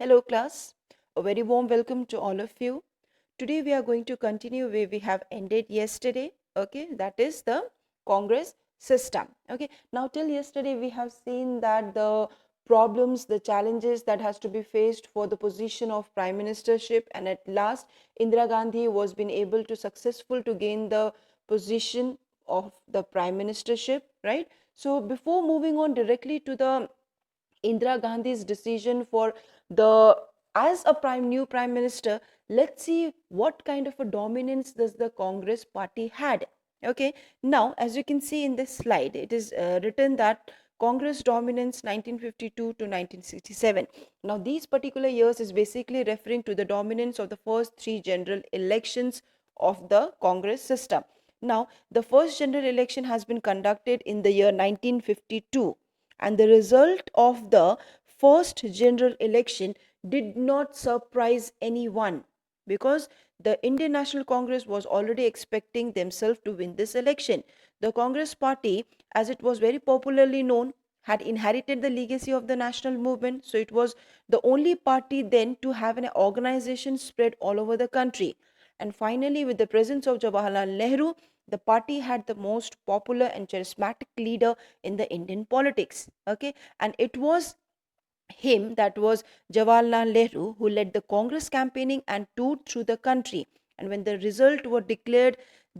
Hello class, a very warm welcome to all of you. Today we are going to continue where we have ended yesterday, okay, that is the Congress system, okay. Now till yesterday we have seen that the problems, the challenges that has to be faced for the position of prime ministership, and at last Indira Gandhi was been able to successful to gain the position of the prime ministership, right? So before moving on directly to the Indira Gandhi's decision for the as a new prime minister, let's see what kind of a dominance does the Congress party had. Okay, now as you can see in this slide, it is written that Congress dominance 1952 to 1967. Now these particular years is basically referring to the dominance of the first three general elections of the Congress system. Now the first general election has been conducted in the year 1952, and the result of the first general election did not surprise anyone because the Indian National Congress was already expecting themselves to win this election. The Congress party, as it was very popularly known, had inherited the legacy of the national movement, so it was the only party then to have an organization spread all over the country. And finally, with the presence of Jawaharlal Nehru, the party had the most popular and charismatic leader in the Indian politics. Okay, and it was him, that was Jawaharlal Nehru, who led the Congress campaigning and toured through the country. And when the result were declared,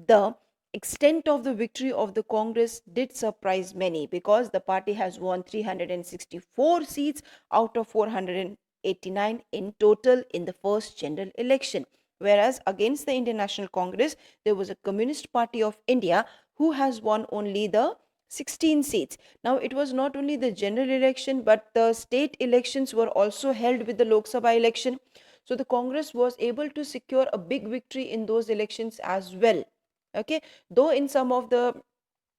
the extent of the victory of the Congress did surprise many because the party has won 364 seats out of 489 in total in the first general election. Whereas against the Indian National Congress, there was a Communist Party of India who has won only the 16 seats. Now, it was not only the general election, but the state elections were also held with the Lok Sabha election. So, the Congress was able to secure a big victory in those elections as well. Okay, though in some of the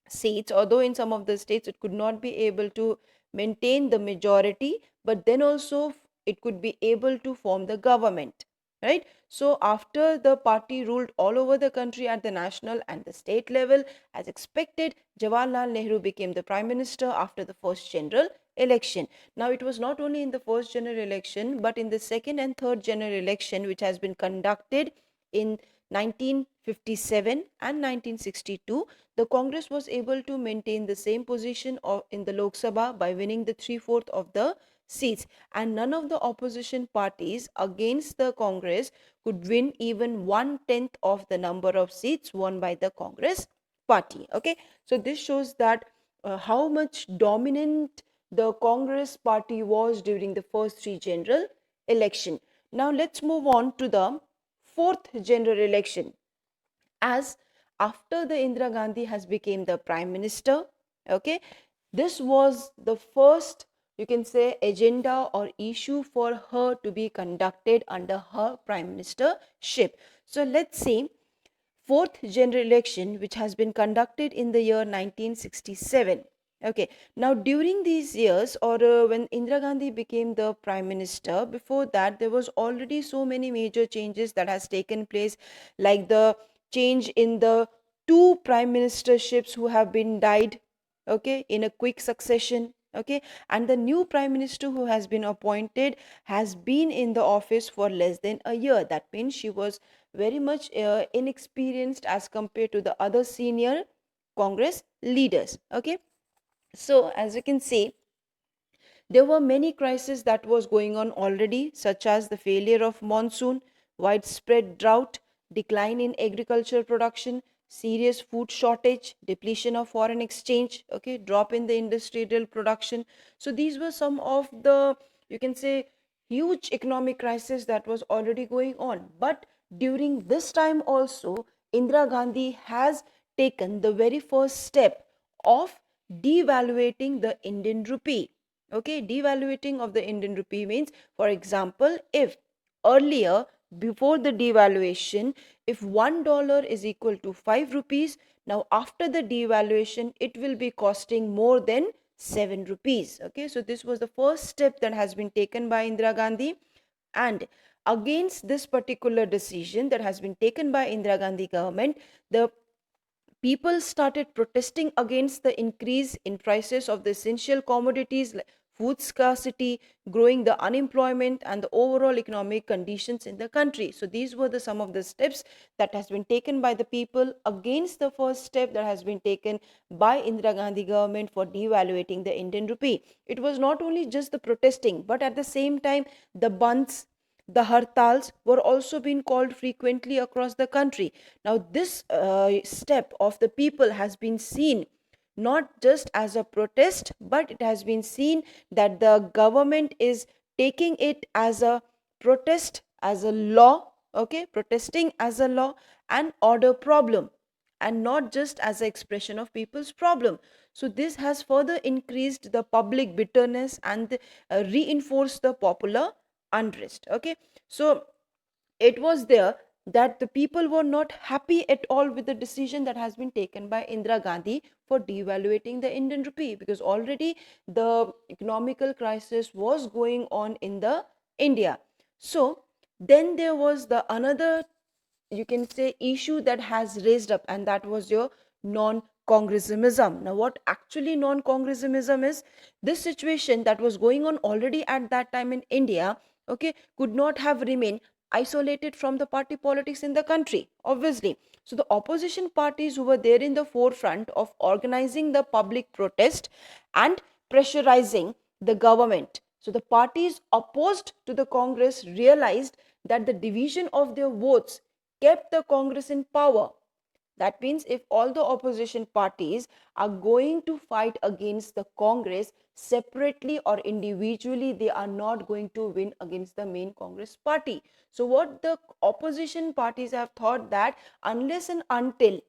seats, although in some of the states it could not be able to maintain the majority, but then also it could be able to form the government, right? So after the party ruled all over the country at the national and the state level, as expected, Jawaharlal Nehru became the prime minister after the first general election. Now it was not only in the first general election but in the second and third general election, which has been conducted in 1957 and 1962, the Congress was able to maintain the same position in the Lok Sabha by winning the 3/4 of the seats, and none of the opposition parties against the Congress could win even 1/10 of the number of seats won by the Congress party. Okay, so this shows that how much dominant the Congress party was during the first three general election. Now let's move on to the fourth general election, as after the Indira Gandhi has become the prime minister. Okay, this was the first, you can say, agenda or issue for her to be conducted under her prime ministership. So let's see, fourth general election, which has been conducted in the year 1967. Okay, now during these years, or when Indira Gandhi became the prime minister, before that there was already so many major changes that has taken place, like the change in the two prime ministerships who have been died, okay, in a quick succession. Okay, and the new prime minister who has been appointed has been in the office for less than a year. That means she was very much inexperienced as compared to the other senior Congress leaders. Okay, so as you can see, there were many crises that was going on already, such as the failure of monsoon, widespread drought, decline in agricultural production, serious food shortage, depletion of foreign exchange, okay, drop in the industrial production. So these were some of the, you can say, huge economic crisis that was already going on. But during this time also, Indira Gandhi has taken the very first step of devaluating the Indian rupee. Okay, devaluating of the Indian rupee means, for example, if earlier, before the devaluation, if $1 is equal to 5 rupees, now after the devaluation it will be costing more than 7 rupees. Okay, so this was the first step that has been taken by Indira Gandhi, and against this particular decision that has been taken by Indira Gandhi government, the people started protesting against the increase in prices of the essential commodities like food scarcity, growing the unemployment, and the overall economic conditions in the country. So these were some of the steps that has been taken by the people against the first step that has been taken by Indira Gandhi government for devaluating the Indian rupee. It was not only just the protesting, but at the same time the bandhs, the hartals were also being called frequently across the country. Now, this step of the people has been seen not just as a protest, but it has been seen that the government is taking it as a protest, as a law, okay, protesting as a law and order problem, and not just as an expression of people's problem. So this has further increased the public bitterness and reinforced the popular unrest. Okay, so it was there that the people were not happy at all with the decision that has been taken by Indira Gandhi for devaluating the Indian rupee, because already the economical crisis was going on in the India. So then there was the another, you can say, issue that has raised up, and that was your non-congressism. Now what actually non-congressism is? This situation that was going on already at that time in India, okay, could not have remained isolated from the party politics in the country, obviously. So the opposition parties who were there in the forefront of organizing the public protest and pressurizing the government, so the parties opposed to the Congress realized that the division of their votes kept the Congress in power. That means if all the opposition parties are going to fight against the Congress separately or individually, they are not going to win against the main Congress party. So what the opposition parties have thought, that unless and until,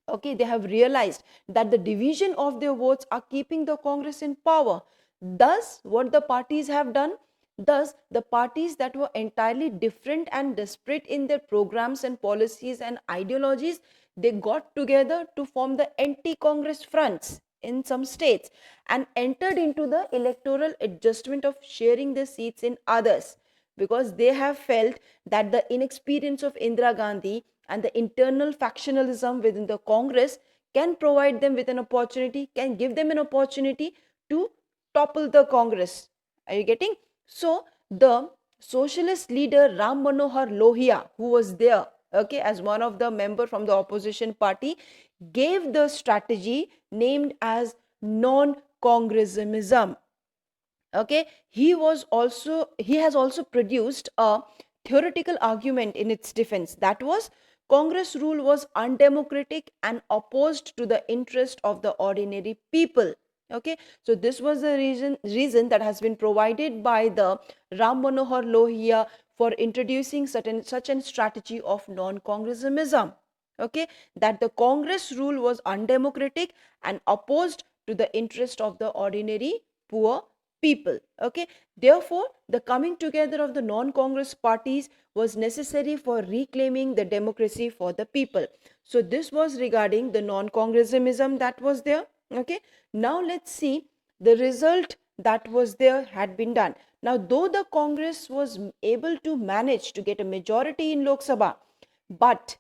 okay, they have realized that the division of their votes are keeping the Congress in power, thus what the parties have done, thus the parties that were entirely different and disparate in their programs and policies and ideologies, they got together to form the anti-Congress fronts in some states and entered into the electoral adjustment of sharing the seats in others, because they have felt that the inexperience of Indira Gandhi and the internal factionalism within the Congress can provide them with an opportunity, can give them an opportunity to topple the Congress. Are you getting? So the socialist leader Ram Manohar Lohia, who was there, okay, as one of the member from the opposition party, gave the strategy named as non-congressism. Okay, he has also produced a theoretical argument in its defense, that was Congress rule was undemocratic and opposed to the interest of the ordinary people. Okay, so this was the reason that has been provided by the Ram Manohar Lohia for introducing such a strategy of non-congressism. Okay, that the Congress rule was undemocratic and opposed to the interest of the ordinary poor people. Okay, therefore the coming together of the non-Congress parties was necessary for reclaiming the democracy for the people. So this was regarding the non-congressism that was there. Okay, now let's see the result that was there had been done. Now though the Congress was able to manage to get a majority in Lok Sabha, but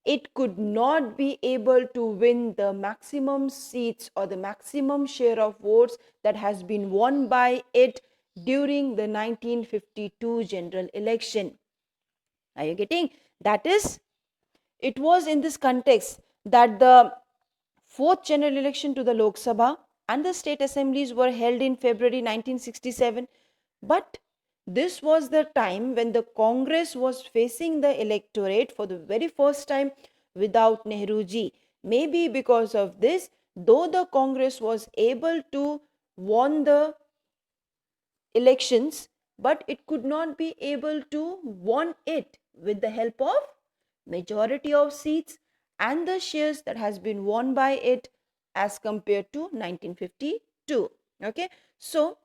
it could not be able to win the maximum seats or the maximum share of votes that has been won by it during the 1952 general election. Are you getting? That is, it was in this context that the fourth general election to the Lok Sabha and the state assemblies were held in February 1967. But this was the time when the Congress was facing the electorate for the very first time without Nehruji. Maybe because of this, though the Congress was able to won the elections, but it could not be able to won it with the help of majority of seats and the shares that has been won by it as compared to 1952. Okay, so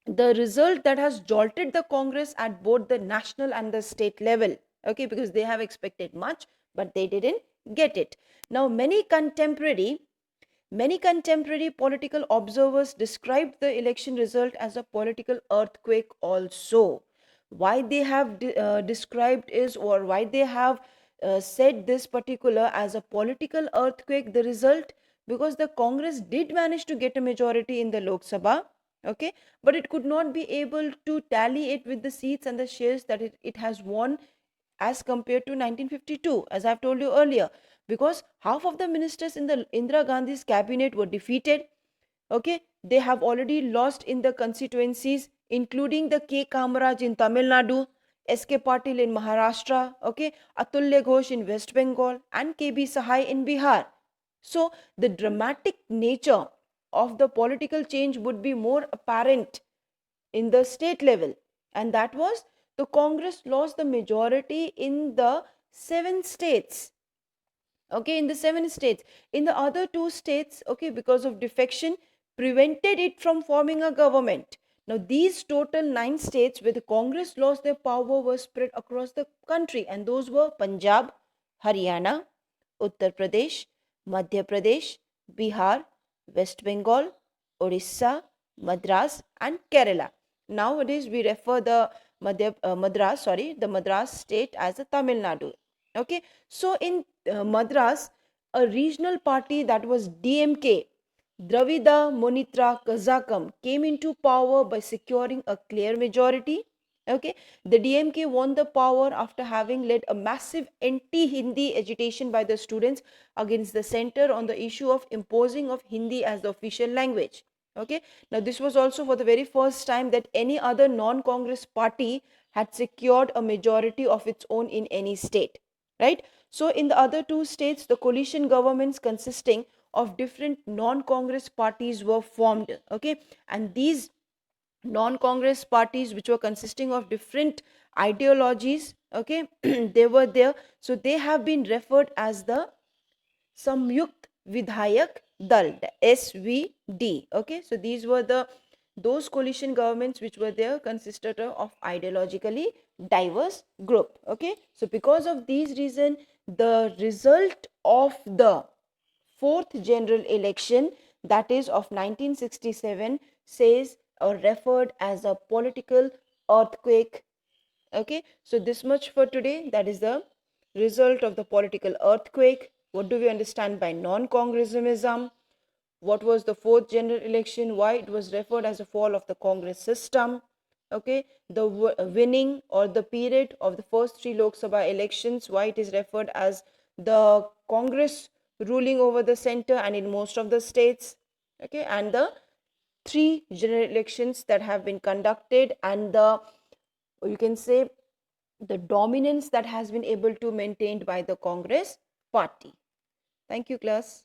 the result that has jolted the Congress at both the national and the state level. Okay, because they have expected much, but they didn't get it. Now many contemporary political observers described the election result as a political earthquake also. Why they have described is, or why they have said this particular as a political earthquake, the result, because the Congress did manage to get a majority in the Lok Sabha, okay, but it could not be able to tally it with the seats and the shares that it has won as compared to 1952, as I've told you earlier, because half of the ministers in the Indira Gandhi's cabinet were defeated. Okay, they have already lost in the constituencies, including the K Kamaraj in Tamil Nadu, SK Patil in Maharashtra, okay, Atulya Ghosh in West Bengal, and KB Sahai in Bihar. So the dramatic nature of the political change would be more apparent in the state level, and that was the Congress lost the majority in the 7 states. Okay, in the 7 states. In the other 2 states, okay, because of defection, prevented it from forming a government. Now these total 9 states where the Congress lost their power were spread across the country, and those were Punjab, Haryana, Uttar Pradesh, Madhya Pradesh, Bihar, West Bengal, Orissa, Madras, and Kerala. Nowadays we refer the the Madras state as a Tamil Nadu. Okay, so in Madras, a regional party that was DMK, Dravida Monitra Kazakam, came into power by securing a clear majority. Okay, the DMK won the power after having led a massive anti-Hindi agitation by the students against the center on the issue of imposing of Hindi as the official language. Okay, now this was also for the very first time that any other non-Congress party had secured a majority of its own in any state, right? So in the other 2 states, the coalition governments consisting of different non-Congress parties were formed, okay, and these non-Congress parties, which were consisting of different ideologies, okay, they were there. So they have been referred as the Samyukt Vidhayak Dal, the SVD. Okay, so these were those coalition governments which were there, consisted of ideologically diverse group. Okay, so because of these reason, the result of the fourth general election, that is of 1967, says or referred as a political earthquake. Okay, so this much for today. That is the result of the political earthquake. What do we understand by non-congressism? What was the fourth general election? Why it was referred as a fall of the Congress system? Okay, the winning or the period of the first 3 Lok Sabha elections, why it is referred as the Congress ruling over the center and in most of the states. Okay, and the 3 general elections that have been conducted, and the, you can say, the dominance that has been able to maintained by the Congress party. Thank you, class.